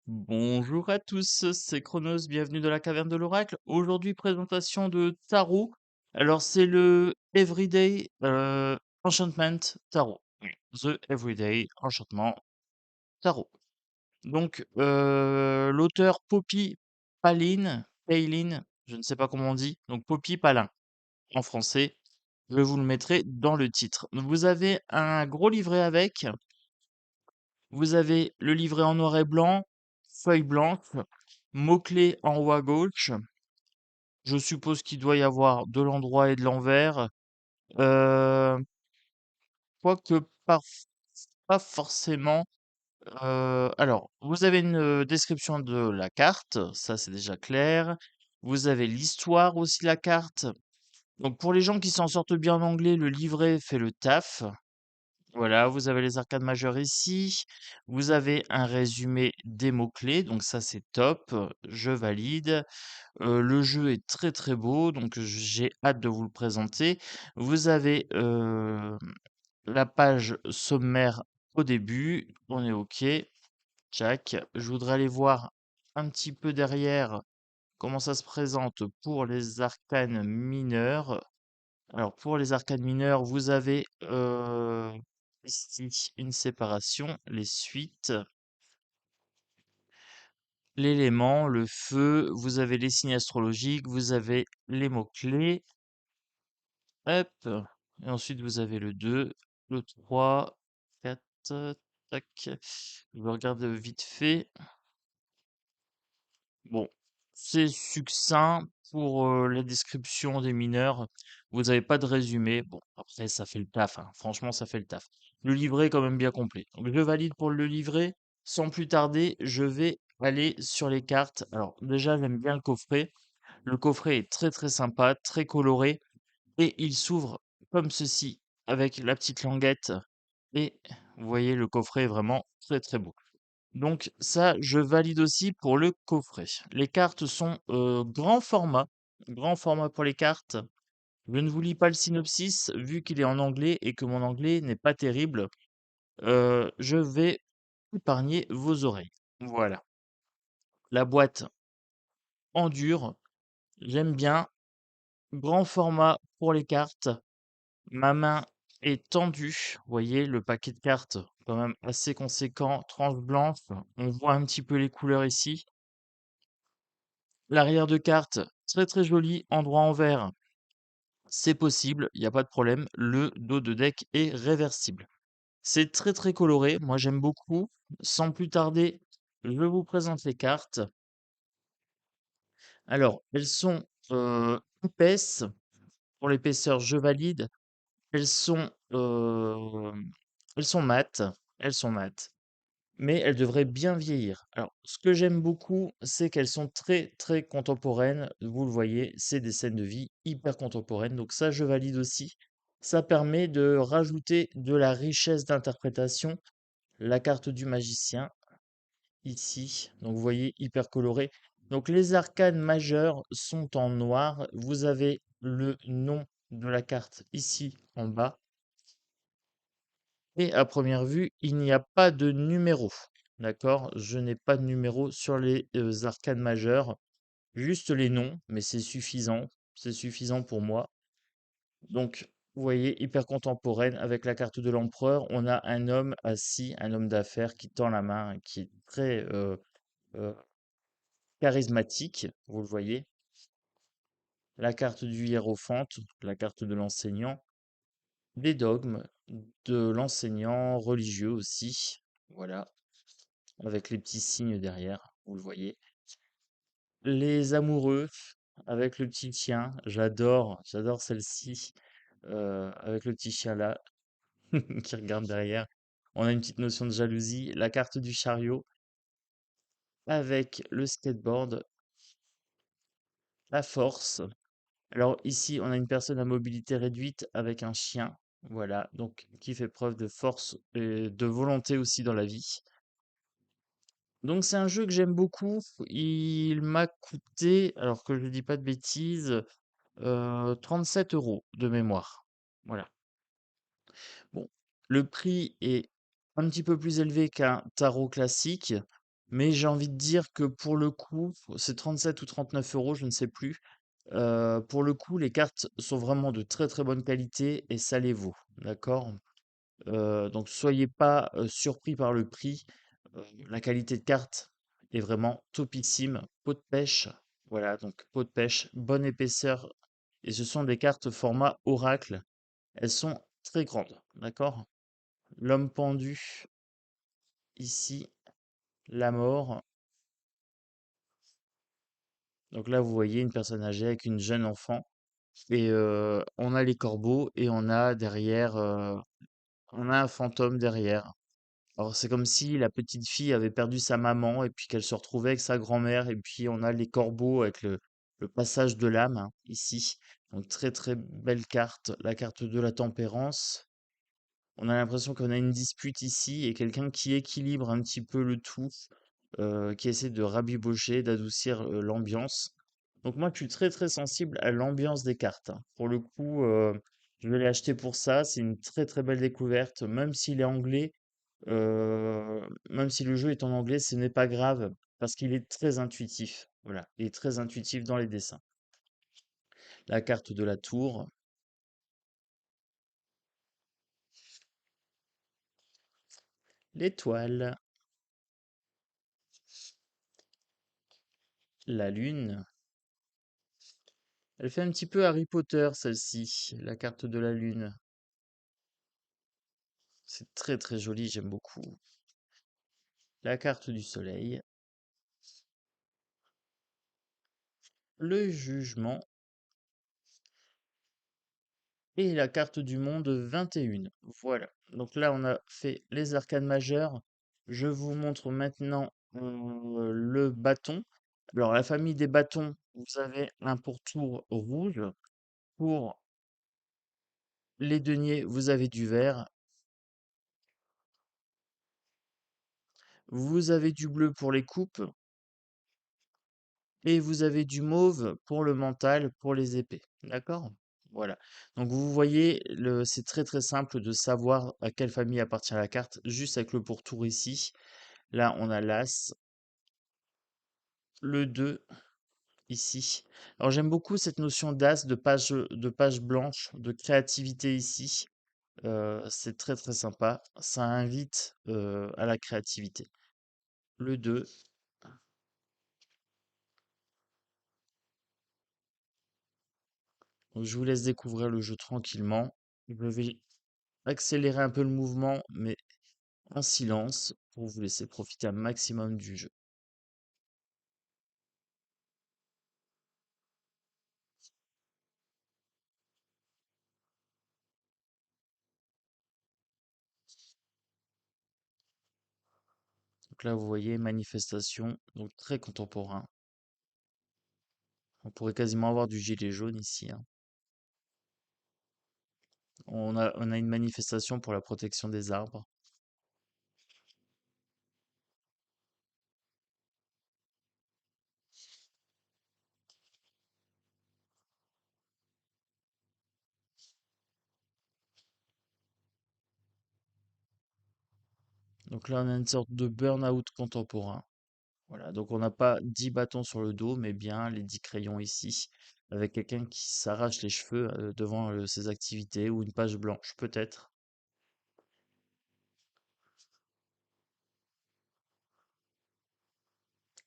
Bonjour à tous, c'est Chronos, bienvenue dans la caverne de l'oracle. Aujourd'hui, présentation de tarot. Alors, c'est le Everyday Enchantment Tarot. Oui, The Everyday Enchantement Tarot. Donc, l'auteur Poppy Palin, je ne sais pas comment on dit, donc Poppy Palin en français. Je vous le mettrai dans le titre. Vous avez un gros livret avec. Vous avez le livret en noir et blanc, feuille blanche, mots-clés en haut à gauche. Je suppose qu'il doit y avoir de l'endroit et de l'envers. Euh, Quoique pas forcément. Alors, vous avez une description de la carte, ça c'est déjà clair. Vous avez l'histoire aussi de la carte. Donc pour les gens qui s'en sortent bien en anglais, le livret fait le taf. Voilà, vous avez les arcades majeures ici. Vous avez un résumé des mots-clés, donc ça c'est top. Je valide. Le jeu est très très beau, donc j'ai hâte de vous le présenter. Vous avez la page sommaire au début. On est OK. Tchac. Je voudrais aller voir un petit peu derrière comment ça se présente pour les arcanes mineurs. Alors pour les arcanes mineurs, vous avez ici une séparation, les suites, l'élément, le feu, vous avez les signes astrologiques, vous avez les mots-clés, hop, et ensuite vous avez le 2, le 3, 4, tac, je regarde vite fait. Bon, c'est succinct pour la description des mineurs. Vous n'avez pas de résumé. Bon, après, ça fait le taf, hein. Franchement, ça fait le taf. Le livret est quand même bien complet. Donc, je valide pour le livret. Sans plus tarder, je vais aller sur les cartes. Alors, déjà, j'aime bien le coffret. Le coffret est très très sympa, très coloré. Et il s'ouvre comme ceci, avec la petite languette. Et vous voyez, le coffret est vraiment très très beau. Donc ça, je valide aussi pour le coffret. Les cartes sont grand format pour les cartes. Je ne vous lis pas le synopsis, vu qu'il est en anglais et que mon anglais n'est pas terrible. Je vais épargner vos oreilles. Voilà. La boîte en dur, j'aime bien. Grand format pour les cartes. Ma main est tendue. Vous voyez, le paquet de cartes, quand même assez conséquent. Tranche blanche. On voit un petit peu les couleurs ici. L'arrière de carte, très très joli, endroit en vert, c'est possible, il n'y a pas de problème. Le dos de deck est réversible. C'est très très coloré, moi j'aime beaucoup. Sans plus tarder, je vous présente les cartes. Alors, elles sont épaisses. Pour l'épaisseur, je valide. Elles sont, euh, elles sont mates. Elles sont mates. Mais elles devraient bien vieillir. Alors, ce que j'aime beaucoup, c'est qu'elles sont très, très contemporaines. Vous le voyez, c'est des scènes de vie hyper contemporaines. Donc ça, je valide aussi. Ça permet de rajouter de la richesse d'interprétation. La carte du magicien, ici. Donc vous voyez, hyper coloré. Donc les arcanes majeures sont en noir. Vous avez le nom de la carte ici en bas. Et à première vue, il n'y a pas de numéro. D'accord? Je n'ai pas de numéro sur les arcanes majeures, juste les noms, mais c'est suffisant. C'est suffisant pour moi. Donc, vous voyez, hyper contemporaine, avec la carte de l'empereur, on a un homme assis, un homme d'affaires qui tend la main, qui est très euh, charismatique, vous le voyez. La carte du hiérophante, la carte de l'enseignant, des dogmes, de l'enseignant religieux aussi. Voilà. Avec les petits signes derrière, vous le voyez. Les amoureux, avec le petit chien, j'adore celle-ci, avec le petit chien là, qui regarde derrière. On a une petite notion de jalousie. La carte du chariot, avec le skateboard, la force. Alors ici, on a une personne à mobilité réduite avec un chien, voilà, donc qui fait preuve de force et de volonté aussi dans la vie. Donc c'est un jeu que j'aime beaucoup. Il m'a coûté, alors que je ne dis pas de bêtises, 37 € de mémoire. Voilà. Bon, le prix est un petit peu plus élevé qu'un tarot classique. Mais j'ai envie de dire que pour le coup, c'est 37 ou 39 €, je ne sais plus. Pour le coup, les cartes sont vraiment de très très bonne qualité et ça les vaut, d'accord? Donc soyez pas surpris par le prix. La qualité de carte est vraiment topissime. Peau de pêche, voilà, donc peau de pêche, bonne épaisseur. Et ce sont des cartes format oracle. Elles sont très grandes, d'accord? L'homme pendu, ici, la mort. Donc là, vous voyez une personne âgée avec une jeune enfant. Et on a les corbeaux et on a derrière, on a un fantôme derrière. Alors c'est comme si la petite fille avait perdu sa maman et puis qu'elle se retrouvait avec sa grand-mère et puis on a les corbeaux avec le passage de l'âme hein, ici. Donc très très belle carte, la carte de la tempérance. On a l'impression qu'on a une dispute ici et quelqu'un qui équilibre un petit peu le tout, qui essaie de rabibocher, d'adoucir l'ambiance. Donc moi, je suis très très sensible à l'ambiance des cartes, hein. Pour le coup, je vais l'acheter pour ça. C'est une très très belle découverte, même s'il est anglais. Même si le jeu est en anglais, ce n'est pas grave parce qu'il est très intuitif. Voilà, il est très intuitif dans les dessins. La carte de la tour, l'étoile, la lune. Elle fait un petit peu Harry Potter, celle-ci, la carte de la lune. C'est très très joli, j'aime beaucoup. La carte du soleil, le jugement et la carte du monde 21. Voilà. Donc là, on a fait les arcanes majeures. Je vous montre maintenant le bâton. Alors, la famille des bâtons, vous avez un pourtour rouge. Pour les deniers, vous avez du vert. Vous avez du bleu pour les coupes. Et vous avez du mauve pour le mental, pour les épées. D'accord? Voilà. Donc vous voyez, c'est très très simple de savoir à quelle famille appartient la carte, juste avec le pourtour ici. Là, on a l'As, le 2 ici. Alors j'aime beaucoup cette notion d'As, de page blanche, de créativité ici. C'est très très sympa. Ça invite à la créativité. Le 2. Donc, je vous laisse découvrir le jeu tranquillement. Je vais accélérer un peu le mouvement, mais en silence pour vous laisser profiter un maximum du jeu. Donc là, vous voyez, manifestation, donc très contemporain. On pourrait quasiment avoir du gilet jaune ici, hein. On a une manifestation pour la protection des arbres. Donc là, on a une sorte de burn-out contemporain. Voilà, donc on n'a pas 10 bâtons sur le dos, mais bien les 10 crayons ici, avec quelqu'un qui s'arrache les cheveux devant ses activités, ou une page blanche, peut-être.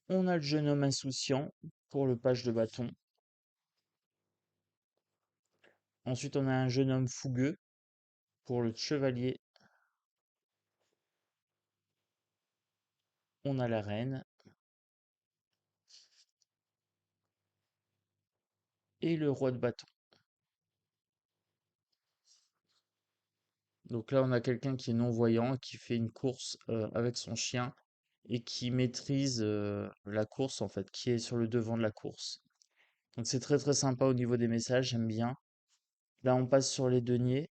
On a le jeune homme insouciant pour le page de bâton. Ensuite, on a un jeune homme fougueux pour le chevalier. On a la reine et le roi de bâton. Donc là, on a quelqu'un qui est non-voyant, qui fait une course avec son chien et qui maîtrise la course, en fait, qui est sur le devant de la course. Donc c'est très très sympa au niveau des messages, j'aime bien. Là, on passe sur les deniers.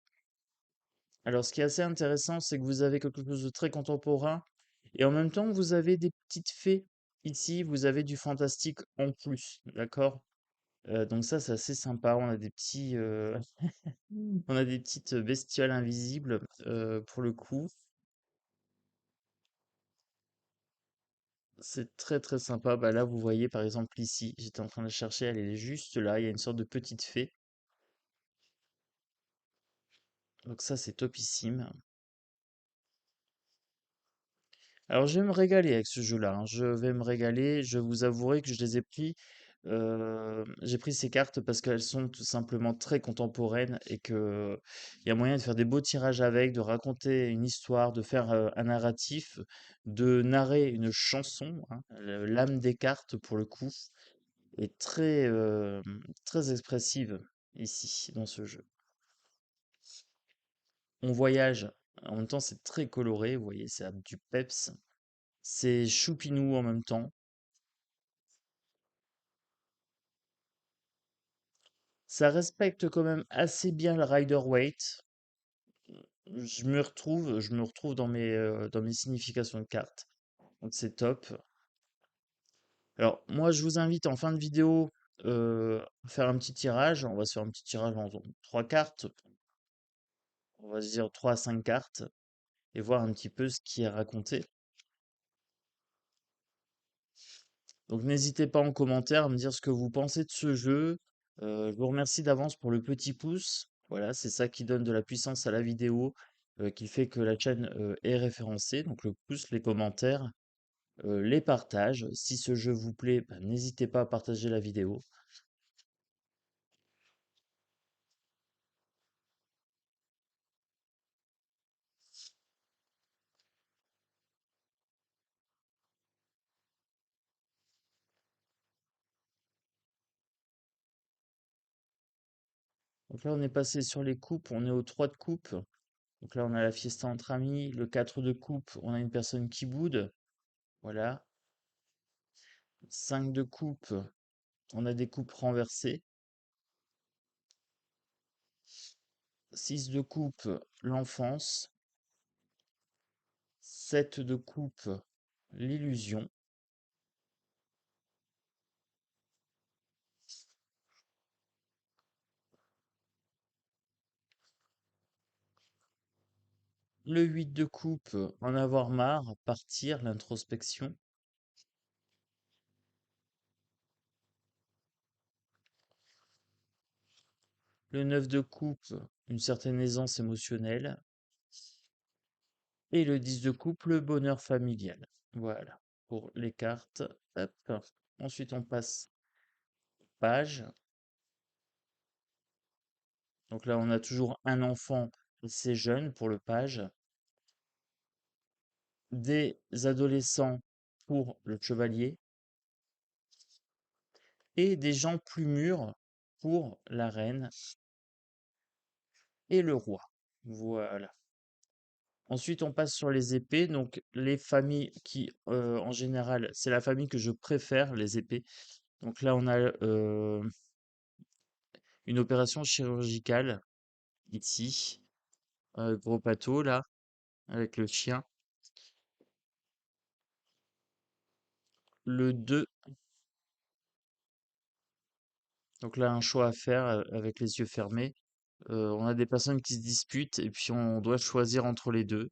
Alors, ce qui est assez intéressant, c'est que vous avez quelque chose de très contemporain et en même temps, vous avez des petites fées. Ici, vous avez du fantastique en plus, d'accord? Donc ça, c'est assez sympa. On a des petits, on a des petites bestioles invisibles, pour le coup. C'est très, très sympa. Bah, là, vous voyez, par exemple, ici, j'étais en train de la chercher, elle est juste là. Il y a une sorte de petite fée. Donc ça, c'est topissime. Alors, je vais me régaler avec ce jeu-là, hein. Je vais me régaler. Je vous avouerai que je les ai pris. J'ai pris ces cartes parce qu'elles sont tout simplement très contemporaines et que il y a moyen de faire des beaux tirages avec, de raconter une histoire, de faire un narratif, de narrer une chanson, hein. L'âme des cartes, pour le coup, est très, très expressive ici, dans ce jeu. On voyage. En même temps, c'est très coloré. Vous voyez, ça a du peps. C'est choupinou en même temps. Ça respecte quand même assez bien le Rider-Waite. Je me retrouve dans mes significations de cartes. Donc c'est top. Alors moi je vous invite en fin de vidéo à faire un petit tirage. On va se faire un petit tirage en trois cartes. On va se dire 3 à 5 cartes et voir un petit peu ce qui est raconté. Donc n'hésitez pas en commentaire à me dire ce que vous pensez de ce jeu. Je vous remercie d'avance pour le petit pouce. Voilà, c'est ça qui donne de la puissance à la vidéo, qui fait que la chaîne est référencée. Donc le pouce, les commentaires, les partages. Si ce jeu vous plaît, bah, n'hésitez pas à partager la vidéo. Donc là, on est passé sur les coupes, on est au 3 de coupe. Donc là, on a la fiesta entre amis. Le 4 de coupe, on a une personne qui boude. Voilà. 5 de coupe, on a des coupes renversées. 6 de coupe, l'enfance. 7 de coupe, l'illusion. Le 8 de coupe, en avoir marre, partir, l'introspection. Le 9 de coupe, une certaine aisance émotionnelle. Et le 10 de coupe, le bonheur familial. Voilà pour les cartes. Hop. Ensuite, on passe page. Donc là, on a toujours un enfant assez jeune pour le page. Des adolescents pour le chevalier. Et des gens plus mûrs pour la reine et le roi. Voilà. Ensuite, on passe sur les épées. Donc, les familles qui, en général, c'est la famille que je préfère, les épées. Donc là, on a une opération chirurgicale ici. Gros bateau, là, avec le chien. Le 2. Donc là, un choix à faire avec les yeux fermés. On a des personnes qui se disputent et puis on doit choisir entre les deux.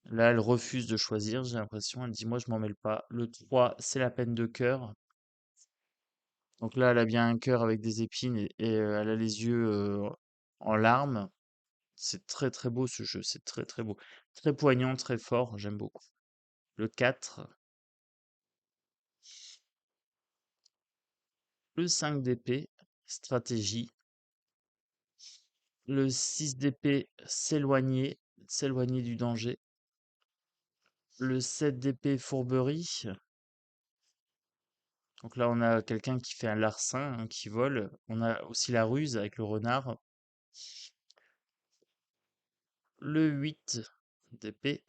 Là, elle refuse de choisir, j'ai l'impression. Elle dit, moi, je m'en mêle pas. Le 3, c'est la peine de cœur. Donc là, elle a bien un cœur avec des épines et elle a les yeux en larmes. C'est très très beau ce jeu, c'est très très beau. Très poignant, très fort, j'aime beaucoup. Le 4, le 5 d'épée, stratégie. Le 6 d'épée, s'éloigner, s'éloigner du danger. Le 7 d'épée, fourberie. Donc là, on a quelqu'un qui fait un larcin, hein, qui vole. On a aussi la ruse avec le renard. Le 8 d'épée.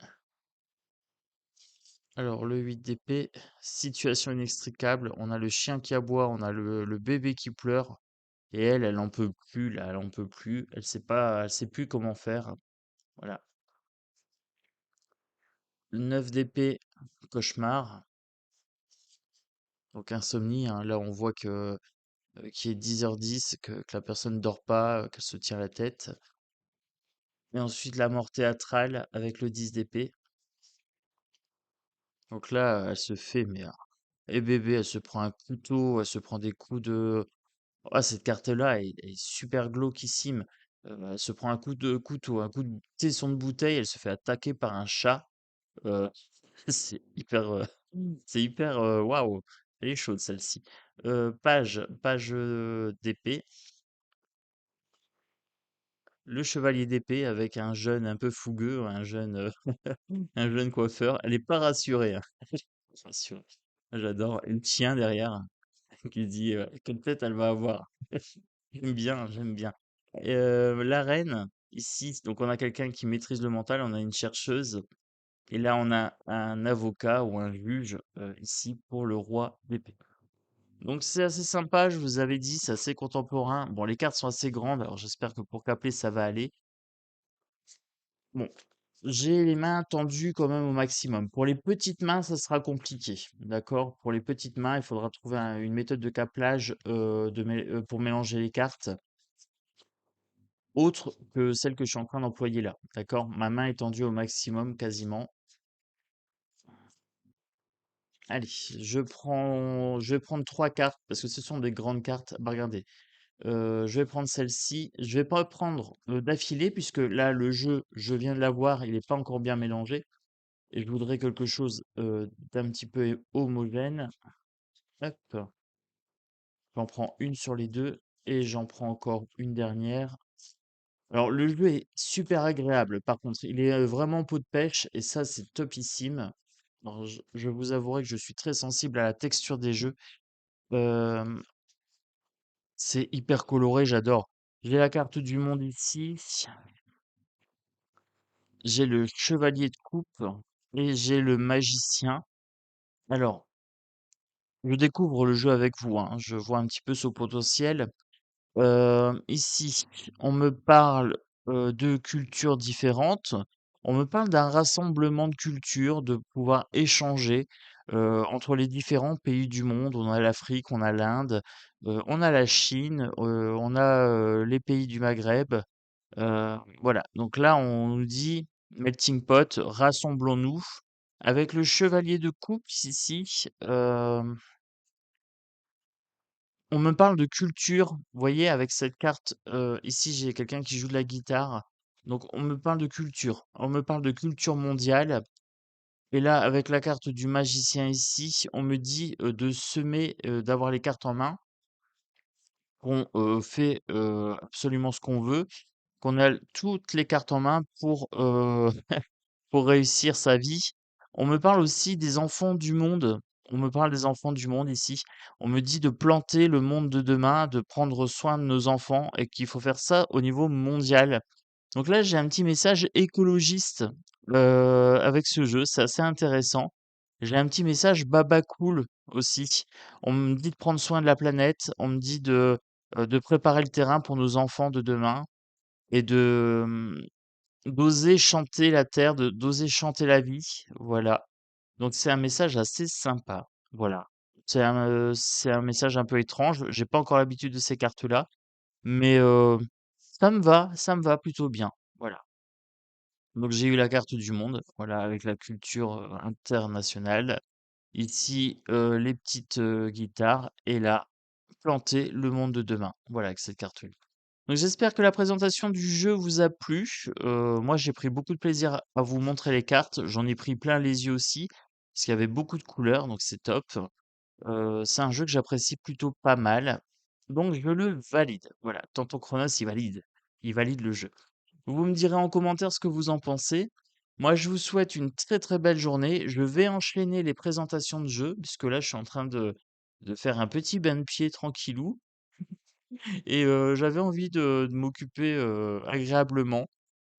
Alors, le 8 d'épée, situation inextricable. On a le chien qui aboie, on a le bébé qui pleure. Et elle en peut plus, là, elle en peut plus. Elle sait plus comment faire. Voilà. Le 9 d'épée, cauchemar. Donc, insomnie, hein. Là, on voit qu'il est 10h10, que la personne dort pas, qu'elle se tient la tête. Et ensuite, la mort théâtrale avec le 10 d'épée. Donc là, elle se fait, mais et bébé, elle se prend un couteau, elle se prend des coups de ah cette carte-là, elle est super glauquissime. Elle se prend un coup de couteau, un coup de tesson de bouteille, elle se fait attaquer par un chat. Heu, c'est hyper, c'est hyper, waouh! Elle est chaude celle-ci. Page, d'épée. Le chevalier d'épée avec un jeune un peu fougueux, un jeune, un jeune coiffeur. Elle est pas rassurée, hein. Pas rassurée. J'adore. Et le chien derrière qui dit, quelle tête elle va avoir. J'aime bien, j'aime bien. Et la reine, ici, donc on a quelqu'un qui maîtrise le mental, on a une chercheuse, et là on a un avocat ou un juge, ici pour le roi d'épée. Donc c'est assez sympa, je vous avais dit, c'est assez contemporain. Bon, les cartes sont assez grandes, alors j'espère que pour caper ça va aller. Bon, j'ai les mains tendues quand même au maximum. Pour les petites mains, ça sera compliqué, d'accord? Pour les petites mains, il faudra trouver une méthode de caplage pour mélanger les cartes, autre que celle que je suis en train d'employer là, d'accord? Ma main est tendue au maximum quasiment. Allez, je vais prendre trois cartes parce que ce sont des grandes cartes. Bah, regardez, je vais prendre celle-ci. Je vais pas prendre d'affilée puisque là, le jeu, je viens de l'avoir, il n'est pas encore bien mélangé. Et je voudrais quelque chose d'un petit peu homogène. Hop, j'en prends une sur les deux et j'en prends encore une dernière. Alors, le jeu est super agréable. Par contre, il est vraiment peau de pêche et ça, c'est topissime. Alors, je vous avouerai que je suis très sensible à la texture des jeux. Euh, c'est hyper coloré, j'adore. J'ai la carte du monde ici. J'ai le chevalier de coupe et j'ai le magicien. Alors, je découvre le jeu avec vous, hein. Je vois un petit peu son potentiel. Ici, on me parle, de cultures différentes. On me parle d'un rassemblement de cultures, de pouvoir échanger, entre les différents pays du monde. On a l'Afrique, on a l'Inde, on a la Chine, on a, les pays du Maghreb. Voilà, donc là, on nous dit: «Melting pot, rassemblons-nous». Avec le chevalier de coupe ici, on me parle de culture, vous voyez, avec cette carte, ici, j'ai quelqu'un qui joue de la guitare. Donc on me parle de culture, on me parle de culture mondiale et là, avec la carte du magicien ici, on me dit, de semer, d'avoir les cartes en main, qu'on, fait, absolument ce qu'on veut, qu'on a toutes les cartes en main pour réussir sa vie. On me parle aussi des enfants du monde. On me parle des enfants du monde ici. On me dit de planter le monde de demain, de prendre soin de nos enfants et qu'il faut faire ça au niveau mondial. Donc là, j'ai un petit message écologiste avec ce jeu. C'est assez intéressant. J'ai un petit message baba cool aussi. On me dit de prendre soin de la planète. On me dit de préparer le terrain pour nos enfants de demain et d'oser chanter la terre, d'oser chanter la vie, voilà. Donc c'est un message assez sympa, voilà. C'est un message un peu étrange, j'ai pas encore l'habitude de ces cartes-là, mais ça me va plutôt bien, voilà. Donc j'ai eu la carte du monde, voilà, avec la culture, internationale. Ici, les petites, guitares et là, planter le monde de demain, voilà, avec cette carte-là. Donc j'espère que la présentation du jeu vous a plu. Moi, j'ai pris beaucoup de plaisir à vous montrer les cartes. J'en ai pris plein les yeux aussi, parce qu'il y avait beaucoup de couleurs, donc c'est top. C'est un jeu que j'apprécie plutôt pas mal. Donc je le valide. Voilà, Tonton Chronos, il valide. Il valide le jeu. Vous me direz en commentaire ce que vous en pensez. Moi, je vous souhaite une très très belle journée. Je vais enchaîner les présentations de jeux, puisque là, je suis en train de faire un petit bain de pied tranquillou. Et j'avais envie de m'occuper, agréablement.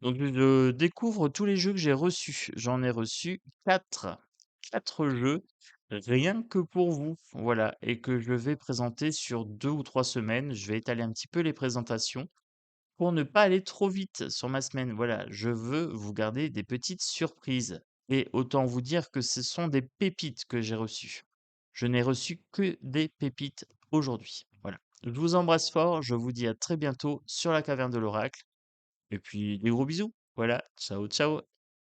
Donc je découvre tous les jeux que j'ai reçus. J'en ai reçu 4, 4 jeux rien que pour vous, voilà, et que je vais présenter sur 2 ou 3 semaines. Je vais étaler un petit peu les présentations pour ne pas aller trop vite sur ma semaine. Voilà, je veux vous garder des petites surprises et autant vous dire que ce sont des pépites que j'ai reçues. Je n'ai reçu que des pépites aujourd'hui. Voilà. Je vous embrasse fort, je vous dis à très bientôt sur la caverne de l'oracle et puis des gros bisous. Voilà, ciao ciao.